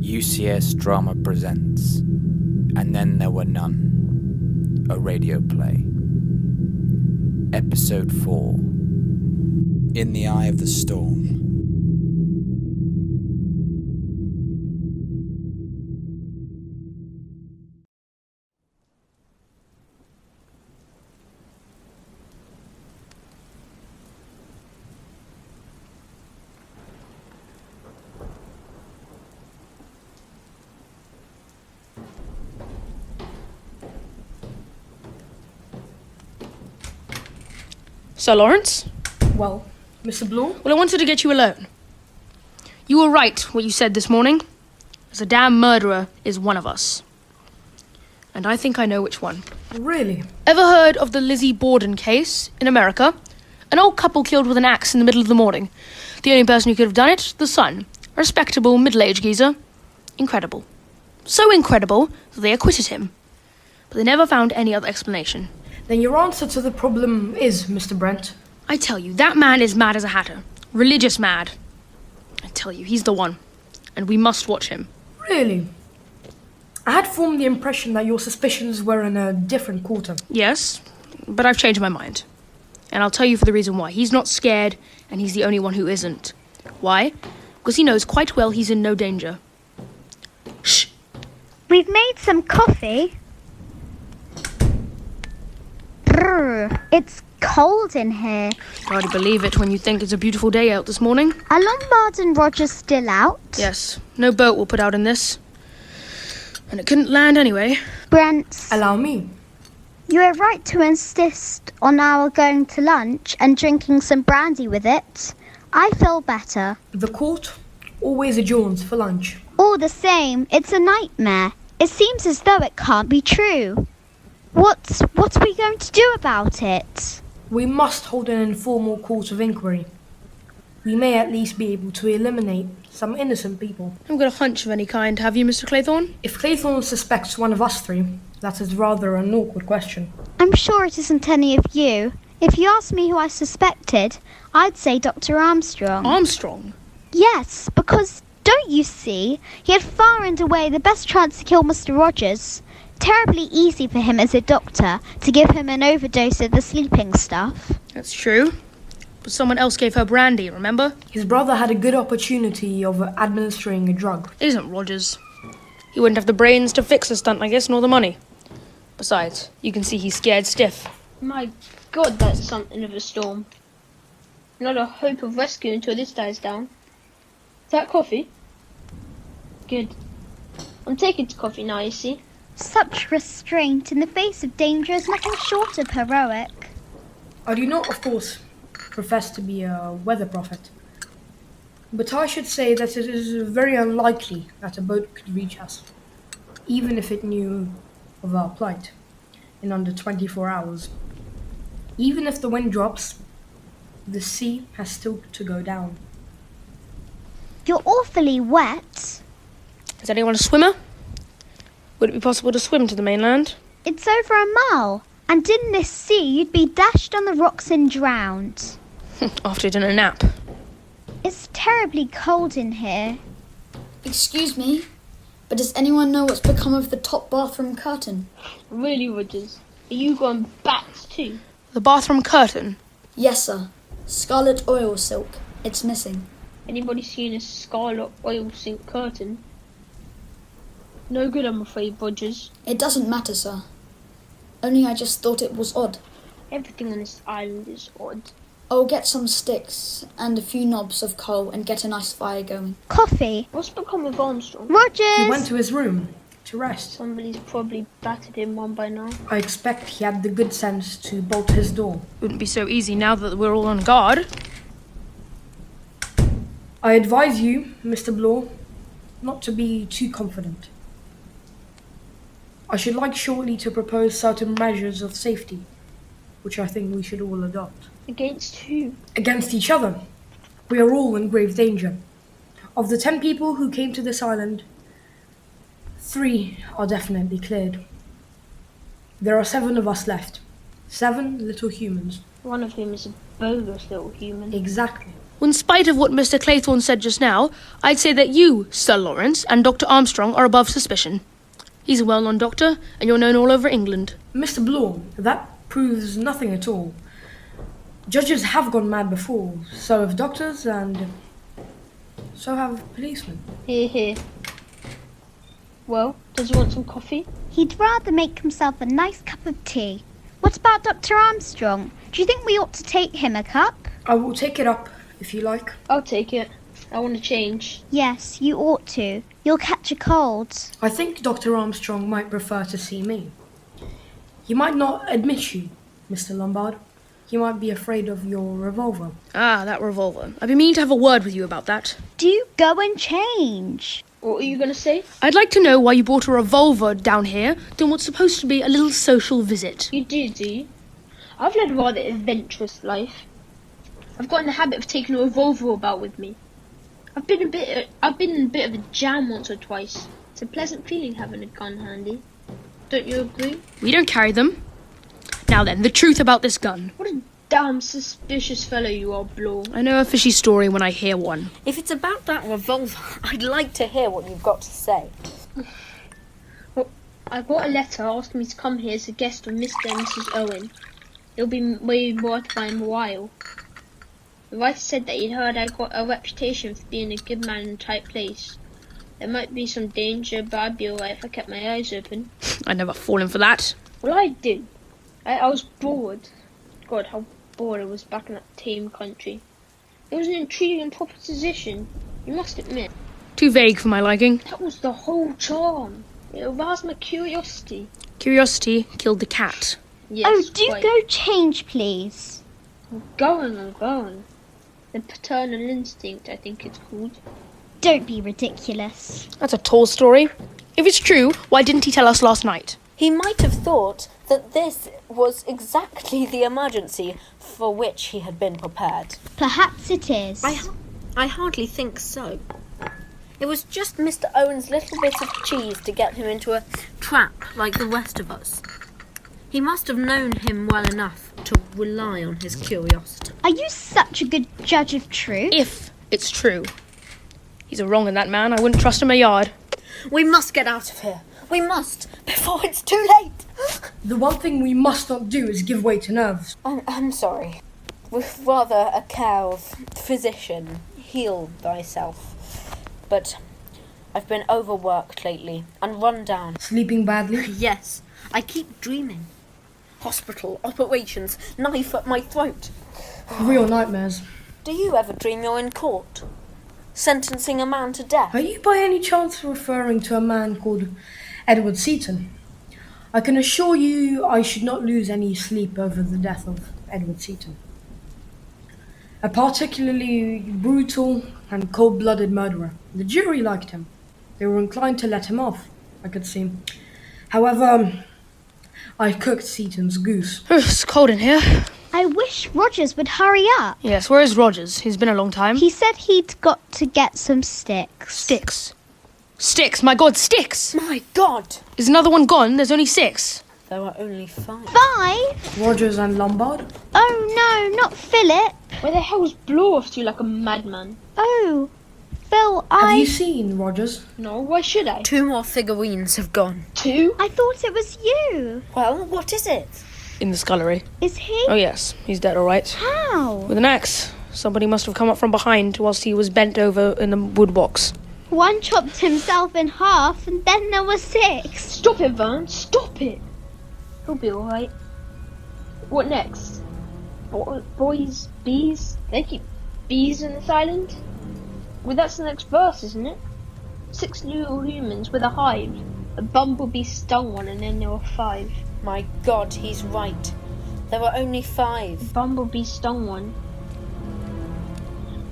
UCS Drama presents And Then There Were None, a radio play. Episode 4, In the Eye of the Storm. Sir Lawrence? Well, Mr. Blue? Well, I wanted to get you alone. You were right what you said this morning. The damn murderer is one of us. And I think I know which one. Really? Ever heard of the Lizzie Borden case in America? An old couple killed with an axe in the middle of the morning. The only person who could have done it, the son. A respectable middle-aged geezer. Incredible. So incredible that they acquitted him. But they never found any other explanation. Then your answer to the problem is, Mr. Brent. I tell you, that man is mad as a hatter. Religious mad. I tell you, he's the one. And we must watch him. Really? I had formed the impression that your suspicions were in a different quarter. Yes, but I've changed my mind. And I'll tell you for the reason why. He's not scared, and he's the only one who isn't. Why? Because he knows quite well he's in no danger. Shh! We've made some coffee. Brr, it's cold in here. Hardly believe it when you think it's a beautiful day out this morning. Are Lombard and Rogers still out? Yes, no boat will put out in this. And it couldn't land anyway. Brent, Allow me. you were right to insist on our going to lunch and drinking some brandy with it. I feel better. The court always adjourns for lunch. All the same, it's a nightmare. It seems as though it can't be true. What are we going to do about it? We must hold an informal court of inquiry. We may at least be able to eliminate some innocent people. I haven't got a hunch of any kind, have you, Mr. Claythorne? If Claythorne suspects one of us three, that is rather an awkward question. I'm sure it isn't any of you. If you asked me who I suspected, I'd say Dr. Armstrong. Armstrong? Yes, because, don't you see, he had far and away the best chance to kill Mr. Rogers. Terribly easy for him as a doctor to give him an overdose of the sleeping stuff. That's true. But someone else gave her brandy, remember? His brother had a good opportunity of administering a drug. It isn't Rogers. He wouldn't have the brains to fix the stunt, I guess, nor the money. Besides, you can see he's scared stiff. My God, that's something of a storm. Not a hope of rescue until this dies down. Is that coffee? Good. I'm taking to coffee now, you see. Such restraint in the face of danger is nothing short of heroic. I do not, of course, profess to be a weather prophet, but I should say that it is very unlikely that a boat could reach us, even if it knew of our plight, in under 24 hours. Even if the wind drops, the sea has still to go down. You're awfully wet. Is anyone a swimmer? Would it be possible to swim to the mainland? It's over a mile, and in this sea you'd be dashed on the rocks and drowned. After dinner nap. It's terribly cold in here. Excuse me, but does anyone know what's become of the top bathroom curtain? Really, Rogers? Are you going back too? The bathroom curtain? Yes, sir. Scarlet oil silk. It's missing. Anybody seen a scarlet oil silk curtain? No good, I'm afraid, Rogers. It doesn't matter, sir. Only I just thought it was odd. Everything on this island is odd. I'll get some sticks and a few knobs of coal and get a nice fire going. Coffee. What's become of Armstrong? Rogers! He went to his room to rest. Somebody's probably battered him one by now. I expect he had the good sense to bolt his door. Wouldn't be so easy now that we're all on guard. I advise you, Mr. Blore, not to be too confident. I should like shortly to propose certain measures of safety, which I think we should all adopt. Against who? Against each other. We are all in grave danger. Of the 10 people who came to this island, 3 are definitely cleared. There are 7 of us left. 7 little humans. One of whom is a bogus little human. Exactly. In spite of what Mr. Claythorne said just now, I'd say that you, Sir Lawrence, and Dr. Armstrong are above suspicion. He's a well-known doctor, and you're known all over England. Mr. Blore, that proves nothing at all. Judges have gone mad before, so have doctors, and so have policemen. Here, here. Well, does he want some coffee? He'd rather make himself a nice cup of tea. What about Dr. Armstrong? Do you think we ought to take him a cup? I will take it up, if you like. I'll take it. I want to change. Yes, you ought to. You'll catch a cold. I think Dr. Armstrong might prefer to see me. He might not admit you, Mr. Lombard. He might be afraid of your revolver. Ah, that revolver. I've been meaning to have a word with you about that. Do go and change. What are you going to say? I'd like to know why you brought a revolver down here during what's supposed to be a little social visit. You do you? I've led a rather adventurous life. I've got in the habit of taking a revolver about with me. I've been in a bit of a jam once or twice. It's a pleasant feeling having a gun handy. Don't you agree? We don't carry them. Now then, the truth about this gun. What a damn suspicious fellow you are, Blore. I know a fishy story when I hear one. If it's about that revolver, I'd like to hear what you've got to say. Well, I got a letter asking me to come here as a guest of Mr. and Mrs. Owen. It'll be way worth my while. The writer said that he'd heard I got a reputation for being a good man in a tight place. There might be some danger, but I'd be alright if I kept my eyes open. I'd never fallen for that. Well, I did. I was bored. God, how bored I was back in that tame country. It was an intriguing proposition, you must admit. Too vague for my liking. That was the whole charm. It aroused my curiosity. Curiosity killed the cat. Yes, Oh, do quite. go change, please. I'm going. The paternal instinct, I think it's called. Don't be ridiculous. That's a tall story. If it's true, why didn't he tell us last night? He might have thought that this was exactly the emergency for which he had been prepared. Perhaps it is. I hardly think so. It was just Mr. Owen's little bit of cheese to get him into a trap like the rest of us. He must have known him well enough to rely on his curiosity. Are you such a good judge of truth? If it's true. He's a wrong in that man. I wouldn't trust him a yard. We must get out of here. We must, before it's too late. The one thing we must not do is give way to nerves. I'm sorry. With rather a care of physician, heal thyself. But I've been overworked lately and run down. Sleeping badly? Yes, I keep dreaming. Hospital, operations, knife at my throat. Real nightmares. Do you ever dream you're in court? Sentencing a man to death? Are you by any chance referring to a man called Edward Seaton? I can assure you I should not lose any sleep over the death of Edward Seaton. A particularly brutal and cold-blooded murderer. The jury liked him. They were inclined to let him off, I could see. However, I cooked Seaton's goose. It's cold in here. I wish Rogers would hurry up. Yes, where is Rogers? He's been a long time. He said he'd got to get some sticks. Sticks. Sticks, my God, sticks! My God! Is another one gone? There's only 6. There were only 5. 5? Rogers and Lombard? Oh no, not Philip. Where the hell was Blore off to like a madman? Oh, Phil, Have you seen Rogers? No, why should I? 2 more figurines have gone. 2? I thought it was you. Well, what is it? In the scullery. Is he? Oh yes, he's dead, all right. How? With an axe. Somebody must have come up from behind whilst he was bent over in the wood box. One chopped himself in half and then there were 6. Stop it, Vern, stop it! He'll be alright. What next? Boys, bees? They keep bees in this island? Well, that's the next verse, isn't it? 6 little humans with a hive. A bumblebee stung one and then there were 5. My God, he's right. There were only 5. Bumblebee stung one.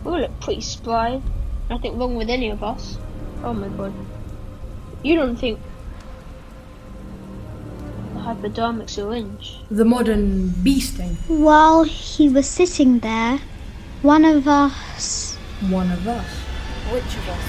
We all look pretty spry. Nothing wrong with any of us. Oh my God. You don't think the hypodermic syringe? The modern bee sting. While he was sitting there, one of us... One of us. Which of us?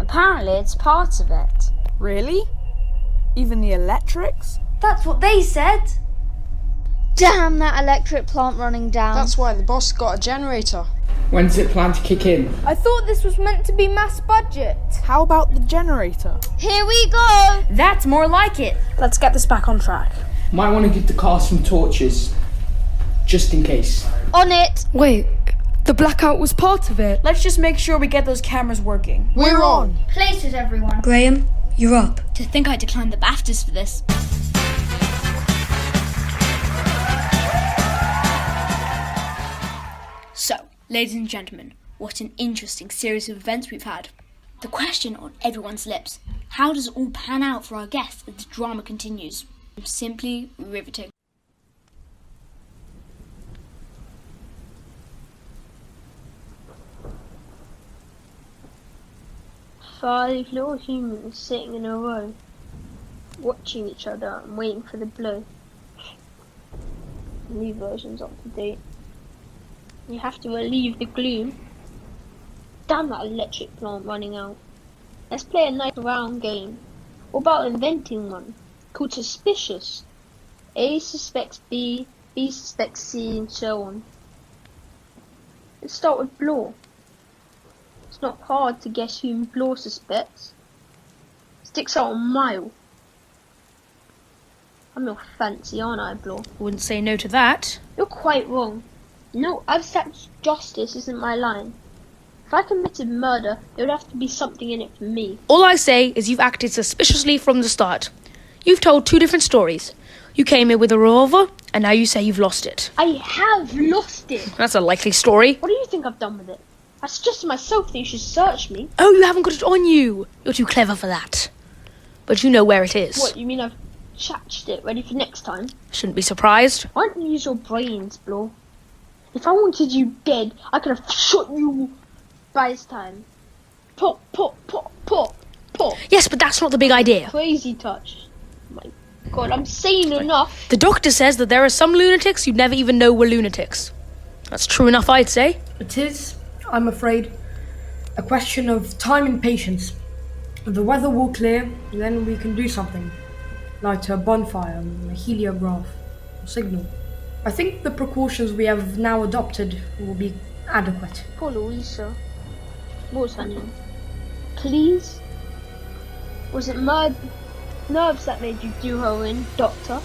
Apparently it's part of it. Really? Even the electrics? That's what they said. Damn that electric plant running down. That's why the boss got a generator. When's it planned to kick in? I thought this was meant to be mass budget. How about the generator? Here we go. That's more like it. Let's get this back on track. Might want to give the cars some torches, just in case. On it. Wait, the blackout was part of it. Let's just make sure we get those cameras working. We're on. Places, everyone. Graham, you're up. To think I declined the BAFTAs for this. So, ladies and gentlemen, what an interesting series of events we've had. The question on everyone's lips: how does it all pan out for our guests as the drama continues? Simply riveting. Five little humans sitting in a row, watching each other and waiting for the blow. New version's up to date. You have to relieve the gloom. Damn that electric plant running out. Let's play a nice round game. What about inventing one? Called Suspicious. A suspects B, B suspects C, and so on. Let's start with Blore. It's not hard to guess whom Blore suspects. Sticks out a mile. I'm real fancy, aren't I, Blore? Wouldn't say no to that. You're quite wrong. No, abstract justice isn't my line. If I committed murder, there would have to be something in it for me. All I say is you've acted suspiciously from the start. You've told two different stories. You came here with a revolver, and now you say you've lost it. I have lost it. That's a likely story. What do you think I've done with it? I suggested myself that you should search me. Oh, you haven't got it on you. You're too clever for that. But you know where it is. What, you mean I've chatched it ready for next time? Shouldn't be surprised. Why don't you use your brains, Blore? If I wanted you dead, I could have shot you by this time. Pop, pop, pop, pop, pop. Yes, but that's not the big idea. Crazy touch. My God, I'm sane enough. The doctor says that there are some lunatics you'd never even know were lunatics. That's true enough, I'd say. It is, I'm afraid, a question of time and patience. If the weather will clear, then we can do something. Light a bonfire, a heliograph, a signal. I think the precautions we have now adopted will be adequate. Poor Louisa. What was her name? Please? Was it my nerves that made you do her in, Doctor?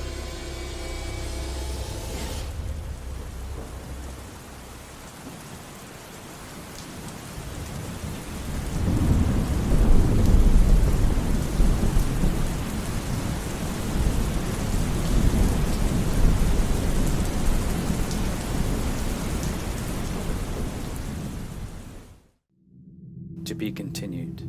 To be continued.